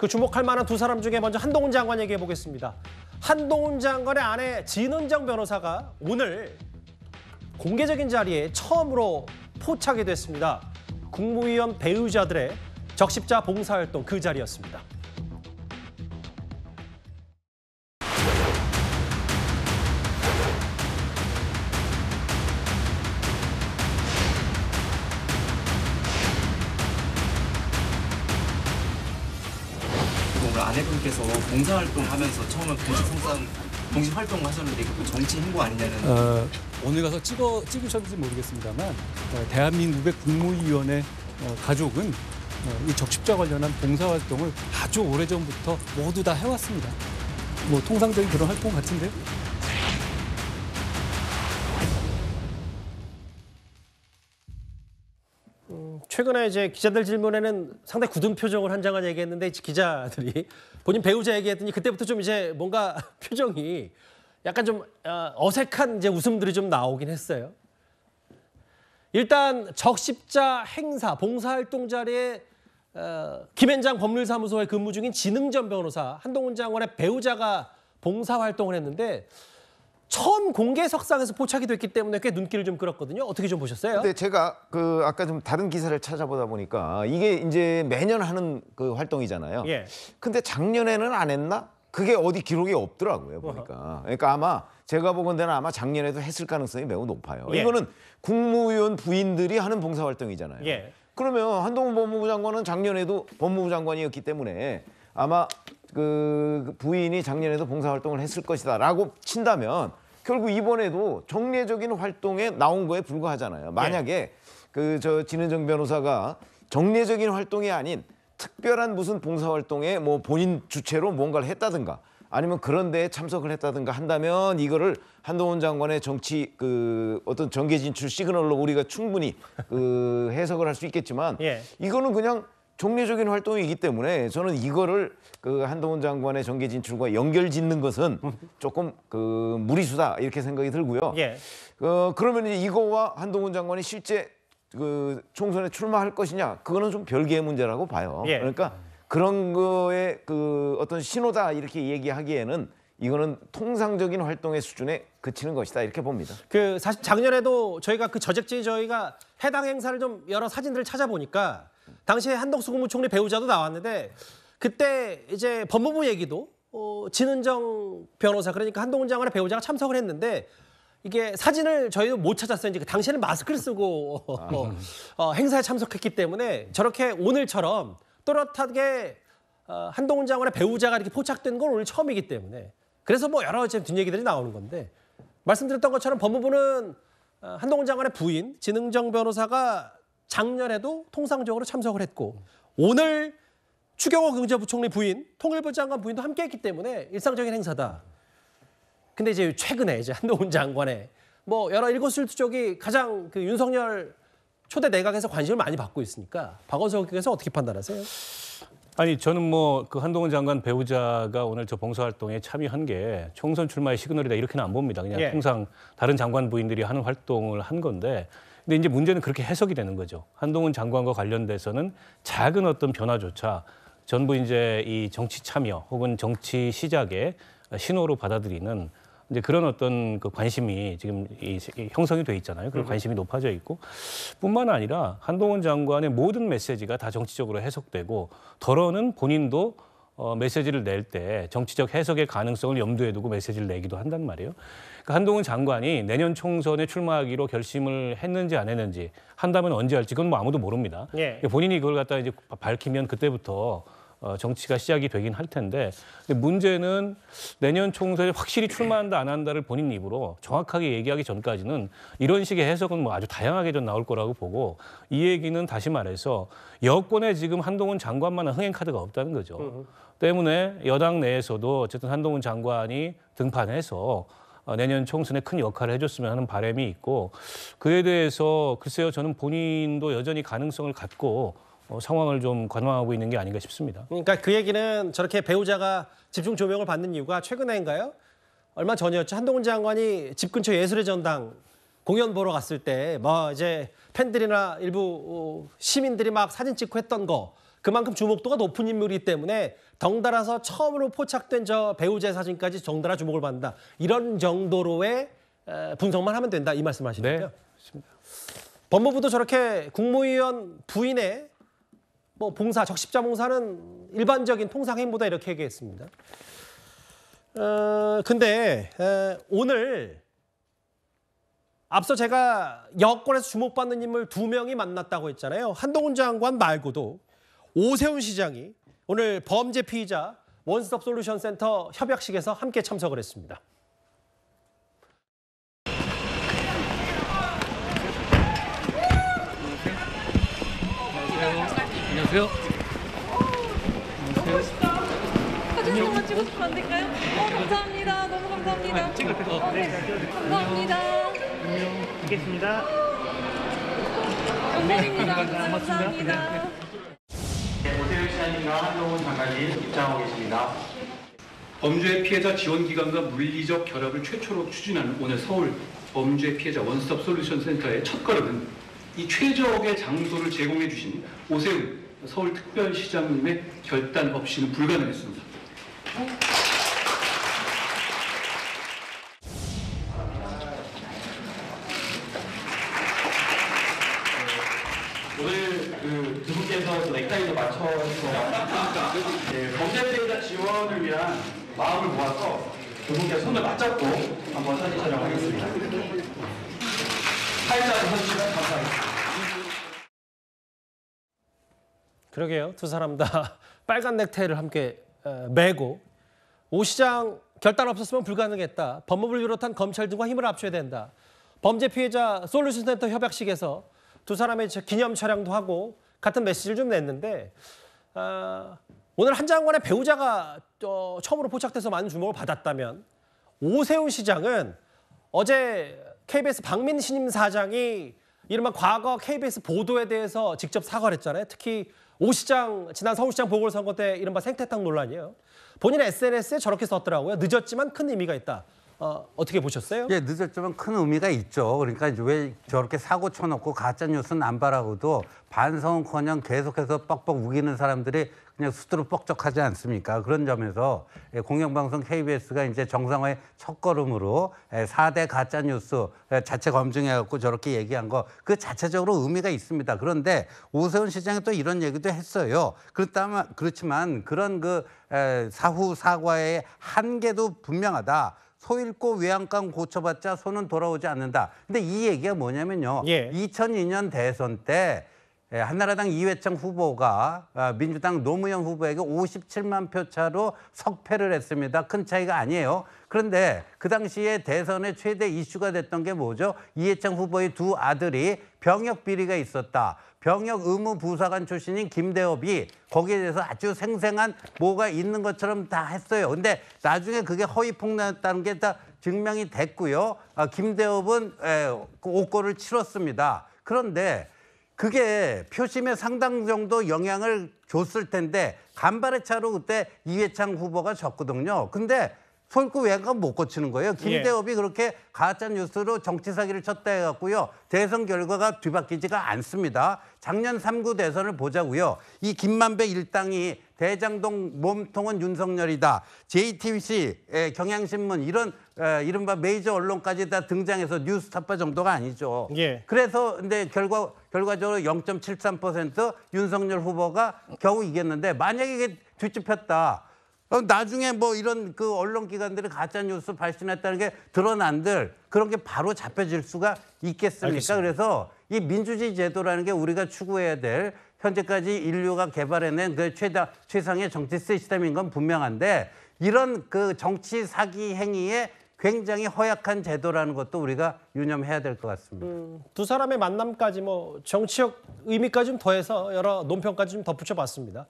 그 주목할 만한 두 사람 중에 먼저 한동훈 장관 얘기해 보겠습니다. 한동훈 장관의 아내 진은정 변호사가 오늘 공개적인 자리에 처음으로 포착이 됐습니다. 국무위원 배우자들의 적십자 봉사활동 그 자리였습니다. 오늘 아내분께서 봉사활동하면서 처음에 공식 활동을 하셨는데 이거 정치 행보 아니냐는. 오늘 가서 찍으셨는지 모르겠습니다만 대한민국의 국무위원회 가족은 이 적십자 관련한 봉사활동을 아주 오래전부터 모두 다 해왔습니다. 뭐 통상적인 그런 활동 같은데요. 최근에 이제 기자들 질문에는 상당히 굳은 표정을 한 장관 얘기했는데 기자들이 본인 배우자 얘기했더니 그때부터 좀 이제 뭔가 표정이 약간 좀 어색한 이제 웃음들이 좀 나오긴 했어요. 일단 적십자 행사 봉사활동 자리에 김앤장 법률사무소에 근무 중인 진응전 변호사 한동훈 장관의 배우자가 봉사활동을 했는데 처음 공개석상에서 포착이 됐기 때문에 꽤 눈길을 좀 끌었거든요. 어떻게 좀 보셨어요? 근데 제가 아까 좀 다른 기사를 찾아보다 보니까 이게 이제 매년 하는 그 활동이잖아요. 예. 근데 작년에는 안 했나? 그게 어디 기록에 없더라고요, 보니까. 그러니까 아마 제가 보건대는 아마 작년에도 했을 가능성이 매우 높아요. 예. 이거는 국무위원 부인들이 하는 봉사활동이잖아요. 예. 그러면 한동훈 법무부 장관은 작년에도 법무부 장관이었기 때문에 아마 그 부인이 작년에도 봉사활동을 했을 것이다라고 친다면 결국 이번에도 정례적인 활동에 나온 거에 불과하잖아요. 만약에 진은정 변호사가 정례적인 활동이 아닌 특별한 무슨 봉사활동에 뭐 본인 주체로 뭔가를 했다든가 아니면 그런 데에 참석을 했다든가 한다면 이거를 한동훈 장관의 정치 어떤 정계 진출 시그널로 우리가 충분히 해석을 할 수 있겠지만 예. 이거는 그냥 정례적인 활동이기 때문에 저는 이거를 한동훈 장관의 정계 진출과 연결 짓는 것은 조금 무리수다 이렇게 생각이 들고요. 예. 그러면 이제 이거와 한동훈 장관이 실제 총선에 출마할 것이냐 그거는 좀 별개의 문제라고 봐요. 예. 그러니까 그런 거에 어떤 신호다 이렇게 얘기하기에는 이거는 통상적인 활동의 수준에 그치는 것이다 이렇게 봅니다. 사실 작년에도 저희가 저희가 해당 행사를 좀 여러 사진들을 찾아보니까 당시에 한덕수 국무총리 배우자도 나왔는데 그때 이제 법무부 얘기도 진은정 변호사 그러니까 한동훈 장관의 배우자가 참석을 했는데 이게 사진을 저희도 못 찾았어요. 이제 당시에는 마스크를 쓰고 행사에 참석했기 때문에 저렇게 오늘처럼 또렷하게 한동훈 장관의 배우자가 이렇게 포착된 건 오늘 처음이기 때문에 그래서 뭐 여러 뒷얘기들이 나오는 건데 말씀드렸던 것처럼 법무부는 한동훈 장관의 부인 진응정 변호사가 작년에도 통상적으로 참석을 했고 오늘 추경호 경제부총리 부인, 통일부 장관 부인도 함께했기 때문에 일상적인 행사다. 근데 이제 최근에 이제 한동훈 장관의 뭐 여러 일거수일투족이 가장 윤석열 초대 내각에서 관심을 많이 받고 있으니까 박원석 의원께서 어떻게 판단하세요? 아니 저는 뭐 한동훈 장관 배우자가 오늘 저 봉사활동에 참여한 게 총선 출마의 시그널이다 이렇게는 안 봅니다. 그냥 예. 통상 다른 장관 부인들이 하는 활동을 한 건데. 근데 이제 문제는 그렇게 해석이 되는 거죠. 한동훈 장관과 관련돼서는 작은 어떤 변화조차 전부 이제 이 정치 참여 혹은 정치 시작의 신호로 받아들이는 이제 그런 어떤 관심이 지금 형성이 돼 있잖아요. 그런 관심이 높아져 있고 뿐만 아니라 한동훈 장관의 모든 메시지가 다 정치적으로 해석되고 더러는 본인도 메시지를 낼 때 정치적 해석의 가능성을 염두에 두고 메시지를 내기도 한단 말이에요. 그러니까 한동훈 장관이 내년 총선에 출마하기로 결심을 했는지 안 했는지 한다면 언제 할지 그건 뭐 아무도 모릅니다. 예. 본인이 그걸 갖다 이제 밝히면 그때부터 정치가 시작이 되긴 할 텐데 근데 문제는 내년 총선에 확실히 출마한다 안 한다를 본인 입으로 정확하게 얘기하기 전까지는 이런 식의 해석은 뭐 아주 다양하게 좀 나올 거라고 보고 이 얘기는 다시 말해서 여권에 지금 한동훈 장관만한 흥행 카드가 없다는 거죠. 때문에 여당 내에서도 어쨌든 한동훈 장관이 등판해서 내년 총선에 큰 역할을 해줬으면 하는 바람이 있고 그에 대해서 글쎄요 저는 본인도 여전히 가능성을 갖고 상황을 좀 관망하고 있는 게 아닌가 싶습니다. 그러니까 그 얘기는 저렇게 배우자가 집중 조명을 받는 이유가 최근에인가요? 얼마 전이었죠. 한동훈 장관이 집 근처 예술의 전당 공연 보러 갔을 때 뭐 이제 팬들이나 일부 시민들이 막 사진 찍고 했던 거 그만큼 주목도가 높은 인물이기 때문에 덩달아서 처음으로 포착된 저 배우자의 사진까지 덩달아 주목을 받는다. 이런 정도로의 분석만 하면 된다. 이 말씀하시는 거죠? 네. 법무부도 저렇게 국무위원 부인의 뭐 봉사, 적십자 봉사는 일반적인 통상 행보다 이렇게 얘기했습니다. 근데 오늘 앞서 제가 여권에서 주목받는 인물 2명이 만났다고 했잖아요. 한동훈 장관 말고도 오세훈 시장이 오늘 범죄 피의자 원스톱 솔루션 센터 협약식에서 함께 참석을 했습니다. 안녕하세요. 사진 한번 찍어주시면 안 될까요? 감사합니다. 너무 감사합니다. 감사합니다. 뵙겠습니다. 영광입니다. 감사합니다. 오세훈 시장님과 한동훈 장관님 입장하고 계십니다. 범죄 피해자 지원 기관과 물리적 결합을 최초로 추진하는 오늘 서울 범죄 피해자 원스톱 솔루션 센터의 첫걸음은 이 최적의 장소를 제공해 주신 오세훈 서울특별시장님의 결단 없이는 불가능했습니다. 오늘 두 분께서 넥타이도 맞춰서 범죄 피해자 지원을 위한 마음을 모아서 두 분께 손을 맞잡고 한번 사진 촬영하겠습니다. 팔자 서주시면 감사하겠습니다. 그러게요. 두 사람 다 빨간 넥타이를 함께 매고 오 시장 결단 없었으면 불가능했다. 법무부를 비롯한 검찰 등과 힘을 합쳐야 된다. 범죄 피해자 솔루션 센터 협약식에서 두 사람의 기념 촬영도 하고 같은 메시지를 좀 냈는데 오늘 한 장관의 배우자가 처음으로 포착돼서 많은 주목을 받았다면 오세훈 시장은 어제 KBS 박민 신임 사장이 이른바 과거 KBS 보도에 대해서 직접 사과를 했잖아요. 특히 오 시장 지난 서울시장 보궐선거 때 이른바 생태탕 논란이에요. 본인 SNS에 저렇게 썼더라고요. 늦었지만 큰 의미가 있다. 어떻게 보셨어요? 예, 늦었지만 큰 의미가 있죠. 그러니까 이제 왜 저렇게 사고 쳐놓고 가짜 뉴스 남발하고도 반성은커녕 계속해서 뻑뻑 우기는 사람들이 그냥 수두룩 뻑적하지 않습니까? 그런 점에서 공영방송 KBS가 이제 정상화의 첫걸음으로 4대 가짜 뉴스 자체 검증해갖고 저렇게 얘기한 거 그 자체적으로 의미가 있습니다. 그런데 오세훈 시장이 또 이런 얘기도 했어요. 그렇지만 그런 그 사후 사과의 한계도 분명하다. 소 잃고 외양간 고쳐봤자 소는 돌아오지 않는다. 근데 이 얘기가 뭐냐면요. 예. 2002년 대선 때 한나라당 이회창 후보가 민주당 노무현 후보에게 57만 표 차로 석패를 했습니다. 큰 차이가 아니에요. 그런데 그 당시에 대선의 최대 이슈가 됐던 게 뭐죠? 이회창 후보의 두 아들이 병역 비리가 있었다. 병역 의무 부사관 출신인 김대업이 거기에 대해서 아주 생생한 뭐가 있는 것처럼 다 했어요. 근데 나중에 그게 허위 폭로였다는 게 다 증명이 됐고요. 김대업은 옥고를 치렀습니다. 그런데 그게 표심에 상당 정도 영향을 줬을 텐데 간발의 차로 그때 이회창 후보가 졌거든요. 근데 소 잃고 외양간 못 고치는 거예요. 김대업이 그렇게 가짜 뉴스로 정치 사기를 쳤다 해갖고요. 대선 결과가 뒤바뀌지가 않습니다. 작년 3구 대선을 보자고요. 이 김만배 일당이 대장동 몸통은 윤석열이다. JTBC, 경향신문 이런 이른바 메이저 언론까지 다 등장해서 뉴스타파 정도가 아니죠. 예. 그래서 근데 결과적으로 0.73% 윤석열 후보가 겨우 이겼는데 만약에 이게 뒤집혔다. 나중에 뭐 이런 그 언론기관들이 가짜 뉴스 발신했다는 게 드러난들 그런 게 바로 잡혀질 수가 있겠습니까? 알겠습니다. 그래서 이 민주주의 제도라는 게 우리가 추구해야 될 현재까지 인류가 개발해낸 그 최상의 정치 시스템인 건 분명한데 이런 그 정치 사기 행위에 굉장히 허약한 제도라는 것도 우리가 유념해야 될 것 같습니다. 두 사람의 만남까지 뭐 정치적 의미까지 좀 더해서 여러 논평까지 좀 덧붙여 봤습니다.